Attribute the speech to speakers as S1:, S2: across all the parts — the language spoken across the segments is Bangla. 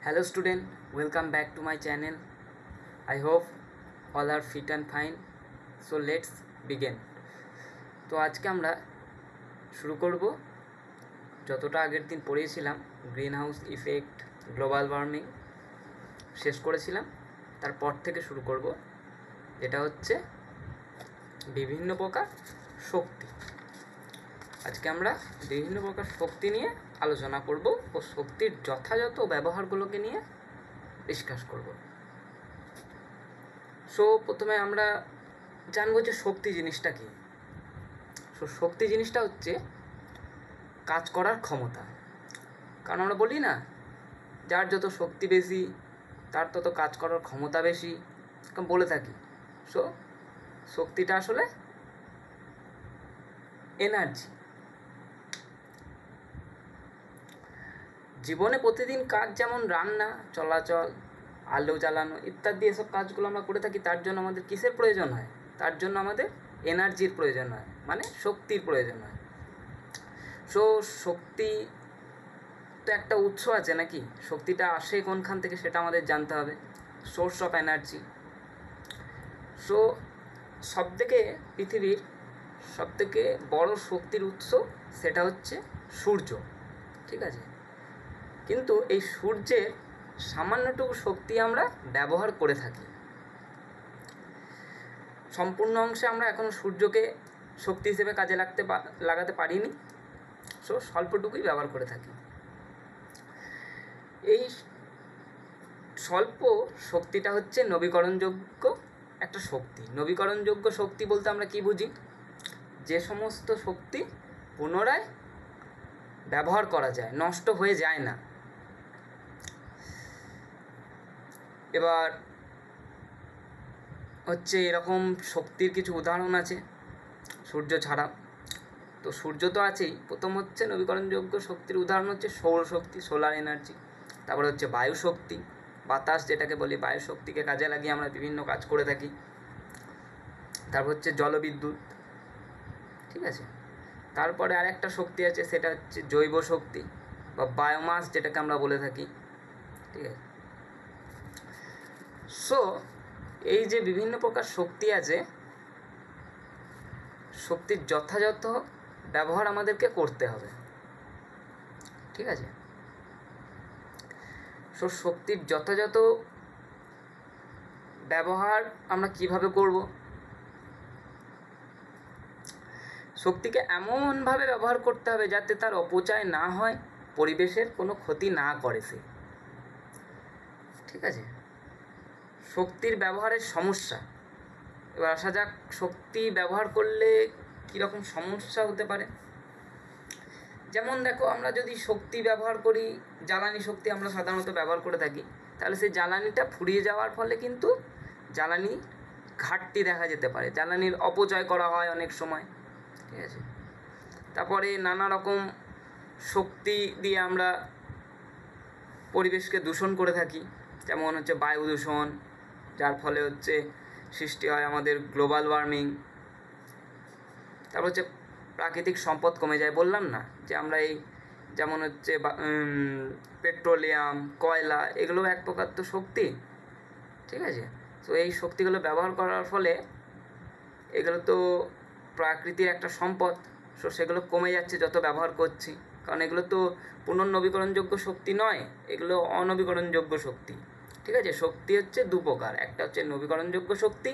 S1: Hello student, welcome back to my channel. I hope all are fit and fine. So let's begin. তো আজকে আমরা শুরু করব যতটা আগের দিন পড়িয়েছিলাম greenhouse effect, global warming শেষ করেছিলাম, তারপর থেকে শুরু করব এটা হচ্ছে বিভিন্ন প্রকার শক্তি। আজকে আমরা বিভিন্ন প্রকার শক্তি নিয়ে আলোচনা করব ও শক্তির যথাযথ ব্যবহারগুলোকে নিয়ে ডিসকাস করব। সো প্রথমে আমরা জানবো যে শক্তি জিনিসটা কী। সো শক্তি জিনিসটা হচ্ছে কাজ করার ক্ষমতা। কারণ আমরা বলি না, যার যত শক্তি বেশি তার তত কাজ করার ক্ষমতা বেশি, বলে থাকি। সো শক্তিটা আসলে এনার্জি। জীবনে প্রতিদিন কাজ যেমন রান্না, চলাচল, আলো জ্বালানো ইত্যাদি এসব কাজগুলো আমরা করে থাকি, তার জন্য আমাদের কিসের প্রয়োজন হয়? তার জন্য আমাদের এনার্জির প্রয়োজন হয়, মানে শক্তির প্রয়োজন হয়। সো শক্তি তো একটা উৎস আছে নাকি, শক্তিটা আসে কোনখান থেকে সেটা আমাদের জানতে হবে। Source of energy. সো সবথেকে পৃথিবীর সবথেকে বড় শক্তির উৎস সেটা হচ্ছে সূর্য, ঠিক আছে। কিন্তু এই সূর্যের সামান্যটুকু শক্তি আমরা ব্যবহার করে থাকি। সম্পূর্ণ অংশে আমরা এখনও সূর্যকে শক্তি হিসেবে কাজে লাগাতে পারিনি। সো স্বল্পটুকুই ব্যবহার করে থাকি। এই স্বল্প শক্তিটা হচ্ছে নবীকরণযোগ্য একটা শক্তি। নবীকরণযোগ্য শক্তি বলতে আমরা কি বুঝি? যে সমস্ত শক্তি পুনরায় ব্যবহার করা যায়, নষ্ট হয়ে যায় না। এবার হচ্ছে এরকম শক্তির কিছু উদাহরণ আছে সূর্য ছাড়া। তো সূর্য তো আছেই। প্রথম হচ্ছে নবীকরণযোগ্য শক্তির উদাহরণ হচ্ছে সৌরশক্তি, সোলার এনার্জি। তারপরে হচ্ছে বায়ু শক্তি, বাতাস যেটাকে বলি, বায়ু শক্তিকে কাজে লাগিয়ে আমরা বিভিন্ন কাজ করে থাকি। তারপর হচ্ছে জলবিদ্যুৎ, ঠিক আছে। তারপরে আরেকটা শক্তি আছে, সেটা হচ্ছে জৈব শক্তি বা বায়োমাস যেটাকে আমরা বলে থাকি, ঠিক আছে। সো এই যে বিভিন্ন প্রকার শক্তি আছে, শক্তির যথাযথ ব্যবহার আমাদেরকে করতে হবে, ঠিক আছে। সো শক্তির যথাযথ ব্যবহার আমরা কিভাবে করব? শক্তিকে এমনভাবে ব্যবহার করতে হবে যাতে তার অপচয় না হয়, পরিবেশের কোনো ক্ষতি না করে সে, ঠিক আছে। শক্তির ব্যবহারের সমস্যা। এবার আসা যাক শক্তি ব্যবহার করলে কীরকম সমস্যা হতে পারে। যেমন দেখো, আমরা যদি শক্তি ব্যবহার করি, জ্বালানি শক্তি আমরা সাধারণত ব্যবহার করে থাকি, তাহলে সেই জ্বালানিটা ফুরিয়ে যাওয়ার ফলে কিন্তু জ্বালানি ঘাটতি দেখা যেতে পারে, জ্বালানির অপচয় করা হয় অনেক সময়, ঠিক আছে। তারপরে নানা রকম শক্তি দিয়ে আমরা পরিবেশকে দূষণ করে থাকি, যেমন হচ্ছে বায়ু দূষণ, যার ফলে হচ্ছে সৃষ্টি হয় আমাদের গ্লোবাল ওয়ার্মিং। তারপর হচ্ছে প্রাকৃতিক সম্পদ কমে যায়, বললাম না যে আমরা এই যেমন হচ্ছে পেট্রোলিয়াম, কয়লা, এগুলো এক প্রকার তো শক্তি, ঠিক আছে। তো এই শক্তিগুলো ব্যবহার করার ফলে এগুলো তো প্রাকৃতির একটা সম্পদ। সো সেগুলো কমে যাচ্ছে যত ব্যবহার করছি, কারণ এগুলো তো পুনর্নবীকরণযোগ্য শক্তি নয়, এগুলো অনবীকরণযোগ্য শক্তি, ঠিক আছে। শক্তি হচ্ছে দু প্রকার, একটা হচ্ছে নবীকরণযোগ্য শক্তি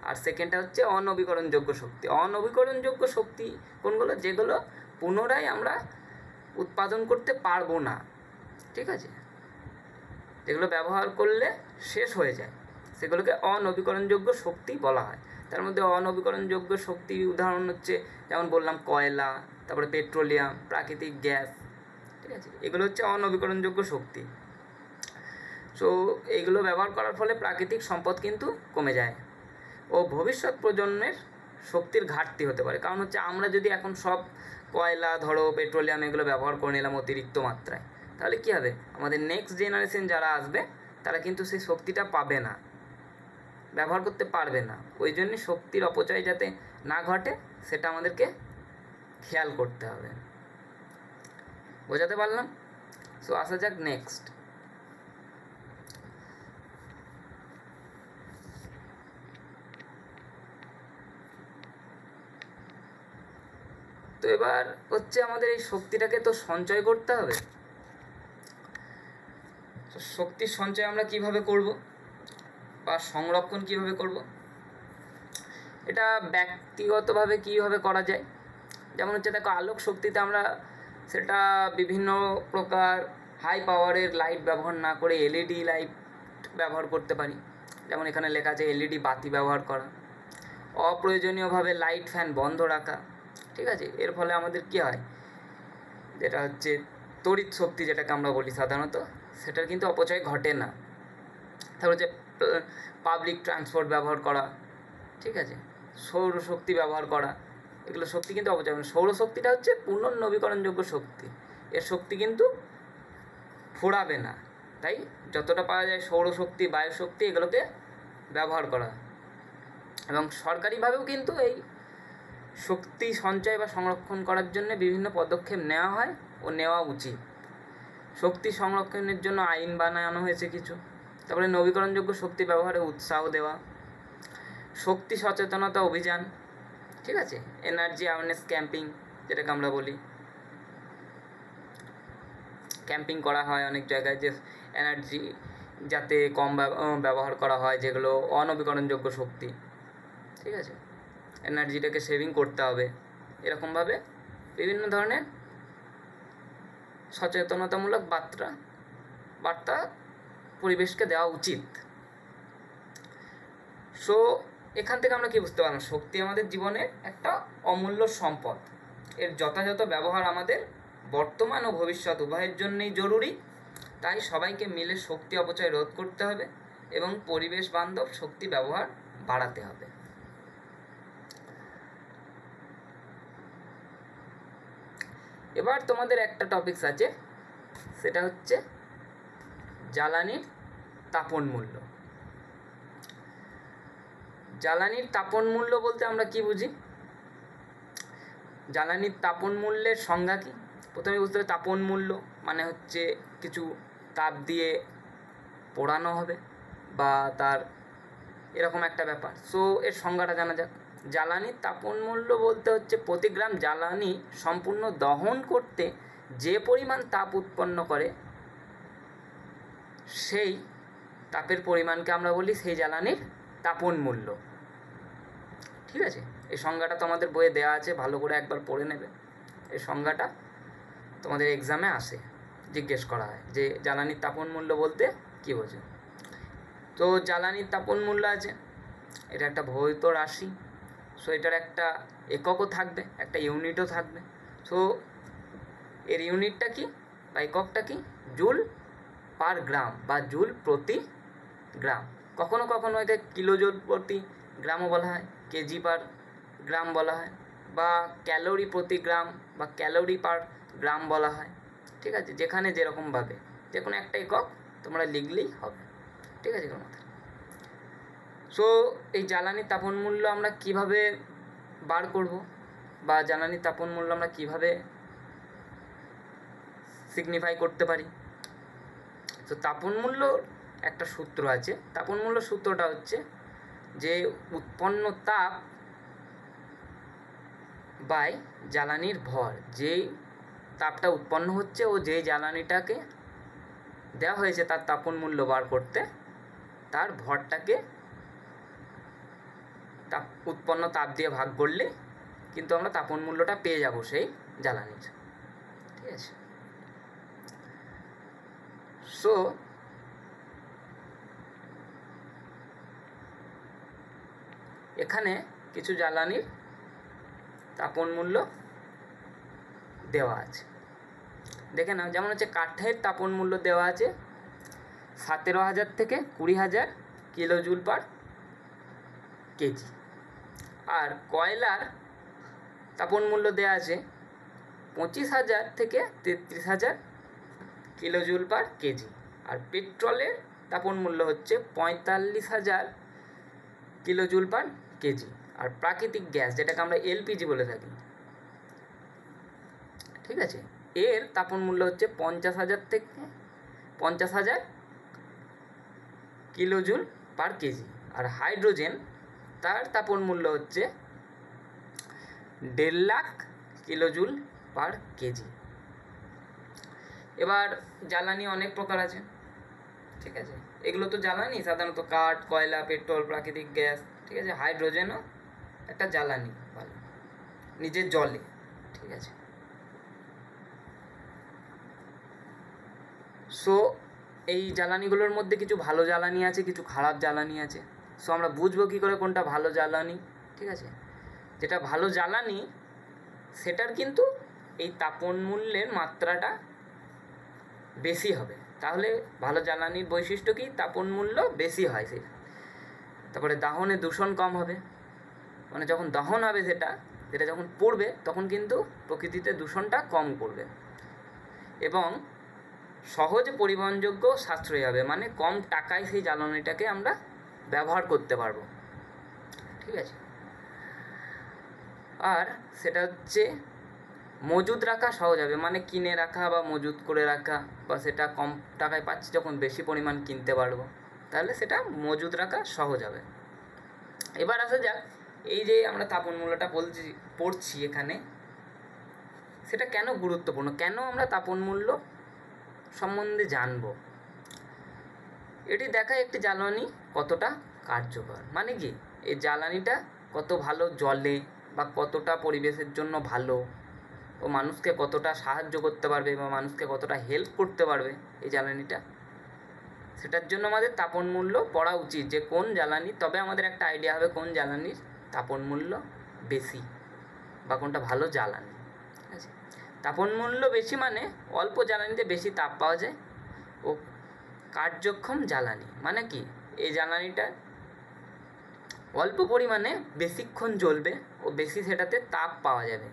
S1: আর সেকেন্ডটা হচ্ছে অনবীকরণযোগ্য শক্তি। অনবীকরণযোগ্য শক্তি কোনগুলো? যেগুলো পুনরায় আমরা উৎপাদন করতে পারবো না, ঠিক আছে, যেগুলো ব্যবহার করলে শেষ হয়ে যায়, সেগুলোকে অনবীকরণযোগ্য শক্তি বলা হয়। তার মধ্যে অনবীকরণযোগ্য শক্তির উদাহরণ হচ্ছে, যেমন বললাম, কয়লা, তারপরে পেট্রোলিয়াম, প্রাকৃতিক গ্যাস, ঠিক আছে, এগুলো হচ্ছে অনবীকরণযোগ্য শক্তি। সো এইগুলো ব্যবহার করার ফলে প্রাকৃতিক সম্পদ কিন্তু কমে যায় ও ভবিষ্যৎ প্রজন্মের শক্তির ঘাটতি হতে পারে। কারণ হচ্ছে আমরা যদি এখন সব কয়লা, ধরো পেট্রোলিয়াম, এগুলো ব্যবহার করে নিলাম অতিরিক্ত মাত্রায়, তাহলে কী হবে? আমাদের নেক্সট জেনারেশন যারা আসবে তারা কিন্তু সেই শক্তিটা পাবে না, ব্যবহার করতে পারবে না। ওই জন্যে শক্তির অপচয় যাতে না ঘটে সেটা আমাদেরকে খেয়াল করতে হবে। বোঝাতে পারলাম? সো আসা যাক নেক্সট। তো এবার হচ্ছে আমাদের এই শক্তিটাকে তো সঞ্চয় করতে হবে। তো শক্তির সঞ্চয় আমরা কিভাবে করব বা সংরক্ষণ কিভাবে করব, এটা ব্যক্তিগতভাবে কীভাবে করা যায়। যেমন হচ্ছে দেখো, আলোক শক্তিতে আমরা সেটা বিভিন্ন প্রকার হাই পাওয়ারের লাইট ব্যবহার না করে এলইডি লাইট ব্যবহার করতে পারি। যেমন এখানে লেখা আছে এলইডি বাতি ব্যবহার করা, অপ্রয়োজনীয়ভাবে লাইট ফ্যান বন্ধ রাখা। ঠিক আছে, এর ফলে আমাদের কী হয়, যেটা হচ্ছে তড়িৎ শক্তি যেটাকে আমরা বলি সাধারণত, সেটার কিন্তু অপচয় ঘটে না। তারপর হচ্ছে পাবলিক ট্রান্সপোর্ট ব্যবহার করা, ঠিক আছে, সৌরশক্তি ব্যবহার করা, এগুলো শক্তি কিন্তু অপচয় না। সৌরশক্তিটা হচ্ছে পুনর্নবীকরণযোগ্য শক্তি, এর শক্তি কিন্তু ফুরাবে না, তাই যতটা পাওয়া যায় সৌরশক্তি, বায়ুশক্তি এগুলোকে ব্যবহার করা। এবং সরকারিভাবেও কিন্তু এই শক্তি সঞ্চয় বা সংরক্ষণ করার জন্য বিভিন্ন পদক্ষেপ নেওয়া হয় ও নেওয়া উচিত। শক্তি সংরক্ষণের জন্য আইন বানানো হয়েছে কিছু। তারপরে নবীকরণযোগ্য শক্তি ব্যবহারে উৎসাহ দেওয়া, শক্তি সচেতনতা অভিযান, ঠিক আছে, এনার্জি অ্যাওয়ারনেস ক্যাম্পিং যেটাকে আমরা বলি। ক্যাম্পিং করা হয় অনেক জায়গায়, যে এনার্জি যাতে কম ব্যবহার করা হয়, যেগুলো অনবীকরণযোগ্য শক্তি, ঠিক আছে, এনার্জিটাকে সেভিং করতে হবে। এরকমভাবে বিভিন্ন ধরনের সচেতনতামূলক বার্তা পরিবেশকে দেওয়া উচিত। সো এখান থেকে আমরা কি বুঝতে পারলাম, শক্তি আমাদের জীবনের একটা অমূল্য সম্পদ। এর যথাযথ ব্যবহার আমাদের বর্তমান ও ভবিষ্যৎ উভয়ের জন্যই জরুরি। তাই সবাইকে মিলে শক্তি অপচয় রোধ করতে হবে এবং পরিবেশ বান্ধব শক্তি ব্যবহার বাড়াতে হবে। এবার তোমাদের একটা টপিকস আছে, সেটা হচ্ছে জ্বালানির তাপন মূল্য। জ্বালানির তাপন মূল্য বলতে আমরা কি বুঝি? জ্বালানির তাপন মূল্যের সংজ্ঞা কী? প্রথমে বুঝতে হবে তাপন মূল্য মানে হচ্ছে কিছু তাপ দিয়ে পোড়ানো হবে বা তার এরকম একটা ব্যাপার। সো এর সংজ্ঞাটা জানা যাক। জ্বালানির তাপন মূল্য বলতে হচ্ছে প্রতি গ্রাম জ্বালানি সম্পূর্ণ দহন করতে যে পরিমাণ তাপ উৎপন্ন করে, সেই তাপের পরিমাণকে আমরা বলি সেই জ্বালানির তাপন মূল্য। ঠিক আছে, এই সংজ্ঞাটা তোমাদের বইয়ে দেওয়া আছে, ভালো করে একবার পড়ে নেবে। এই সংজ্ঞাটা তোমাদের এক্সামে আসে, জিজ্ঞেস করা হয় যে জ্বালানির তাপন মূল্য বলতে কী বোঝো। তো জ্বালানির তাপন মূল্য আছে, এটা একটা ভৌত রাশি। সো এটার একটা এককও থাকবে, একটা ইউনিটও থাকবে। সো এর ইউনিটটা কি বা এককটা কি? জুল পার গ্রাম বা জুল প্রতি গ্রাম। কখনো কখনো একে কিলোজুল প্রতি গ্রামও বলা হয়, কেজি পার গ্রাম বলা হয়, বা ক্যালোরি প্রতি গ্রাম বা ক্যালোরি পার গ্রাম বলা হয়। ঠিক আছে, যেখানে যেরকমভাবে যে কোনো একটা একক তোমরা লিখলেই হবে। ঠিক আছে, কোনো কথা। সো এই জ্বালানির তাপন মূল্য আমরা কিভাবে বার করব বা জ্বালানির তাপন মূল্য আমরা কিভাবে সিগনিফাই করতে পারি? তো তাপন মূল্যর একটা সূত্র আছে। তাপন মূল্য সূত্রটা হচ্ছে যে উৎপন্ন তাপ বাই জ্বালানির ভর। যেই তাপটা উৎপন্ন হচ্ছে ও যেই জ্বালানিটাকে দেওয়া হয়েছে তার তাপন মূল্য বার করতে, তার ভরটাকে উৎপন্ন তাপ দিয়ে ভাগ করলে কিন্তু আমরা তাপন মূল্যটা পেয়ে যাব সেই জ্বালানির। ঠিক আছে, সো এখানে কিছু জ্বালানির তাপন মূল্য দেওয়া আছে, দেখে নাও। যেমন হচ্ছে কাঠের তাপন মূল্য দেওয়া আছে 17,000 থেকে 20,000 কিলোজুল পার কেজি। আর কয়লার তাপন মূল্য দেওয়া আছে 25,000 থেকে 33,000 কিলোজুল পার কেজি। আর পেট্রোলের তাপন মূল্য হচ্ছে 45,000 কিলোজুল পার কেজি। আর প্রাকৃতিক গ্যাস যেটাকে আমরা এলপিজি বলে থাকি, ঠিক আছে, এর তাপন মূল্য হচ্ছে 50,000 থেকে 50,000 কিলোজুল পার কেজি। আর হাইড্রোজেন, তার তাপন মূল্য হচ্ছে 1.5 লাখ কিলোজুল পার কেজি। এবার জ্বালানি অনেক প্রকার আছে, ঠিক আছে, এগুলো তো জ্বালানি, সাধারণত কাঠ, কয়লা, পেট্রোল, প্রাকৃতিক গ্যাস, ঠিক আছে, হাইড্রোজেনও একটা জ্বালানি ভালো নিজের জলে, ঠিক আছে। সো এই জ্বালানিগুলোর মধ্যে কিছু ভালো জ্বালানি আছে, কিছু খারাপ জ্বালানি আছে। সো আমরা বুঝবো কী করে কোনটা ভালো জ্বালানি, ঠিক আছে। যেটা ভালো জ্বালানি সেটার কিন্তু এই তাপন মূল্যের মাত্রাটা বেশি হবে। তাহলে ভালো জ্বালানির বৈশিষ্ট্য কি? তাপন মূল্য বেশি হয় সে। তারপরে দাহনে দূষণ কম হবে, মানে যখন দহন হবে সেটা যখন পড়বে তখন কিন্তু প্রকৃতিতে দূষণটা কম করবে। এবং সহজ পরিবহনযোগ্য, সাশ্রয়ী হবে, মানে কম টাকায় সেই জ্বালানিটাকে আমরা ব্যবহার করতে পারবো, ঠিক আছে। আর সেটা হচ্ছে মজুদ রাখা সহজ হবে, মানে কিনে রাখা বা মজুদ করে রাখা, বা সেটা কম টাকায় পাচ্ছি যখন বেশি পরিমাণ কিনতে পারবো, তাহলে সেটা মজুদ রাখা সহজ হবে। এবার আসা যাক, এই যে আমরা তাপন মূল্যটা পড়ছি এখানে, সেটা কেন গুরুত্বপূর্ণ, কেন আমরা তাপন মূল্য সম্বন্ধে জানবো। এটি দেখায় একটি জ্বালানি কতটা কার্যকর, মানে কি এই জ্বালানিটা কত ভালো জলে বা কতটা পরিবেশের জন্য ভালো, ও মানুষকে কতটা সাহায্য করতে পারবে বা মানুষকে কতটা হেল্প করতে পারবে এই জ্বালানিটা, সেটার জন্য আমাদের তাপন মূল্য পড়া উচিত, যে কোন জ্বালানি, তবে আমাদের একটা আইডিয়া হবে কোন জ্বালানির তাপন মূল্য বেশি বা কোনটা ভালো জ্বালানি, ঠিক আছে। তাপন মূল্য বেশি মানে অল্প জ্বালানিতে বেশি তাপ পাওয়া যায়, ও কার্যক্ষম জ্বালানি মানে কি এই জ্বালানিটা অল্প পরিমাণে বেশিক্ষণ জ্বলবে ও বেশি সেটাতে তাপ পাওয়া যাবে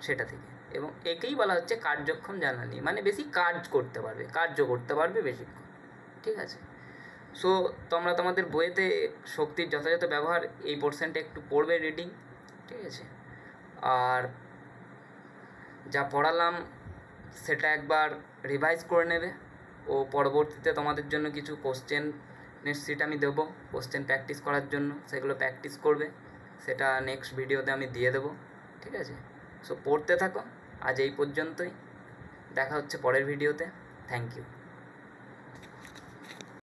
S1: সেটা থেকে, এবং একেই বলা হচ্ছে কার্যক্ষম জ্বালানি, মানে বেশি কার্য করতে পারবে বেশিক্ষণ, ঠিক আছে। সো তোমরা তোমাদের বইয়েতে শক্তির যথাযথ ব্যবহার এই পোর্শনটা একটু পড়বে রিডিং, ঠিক আছে। আর যা পড়ালাম সেটা একবার রিভাইজ করে নেবে, ও পরবর্তীতে তোমাদের জন্য কিছু কোশ্চেনের সিট আমি দেবো কোশ্চেন প্র্যাকটিস করার জন্য, সেগুলো প্র্যাকটিস করবে, সেটা নেক্সট ভিডিওতে আমি দিয়ে দেবো, ঠিক আছে। সো পড়তে থাকো, আজ এই পর্যন্তই, দেখা হচ্ছে পরের ভিডিওতে। Thank you.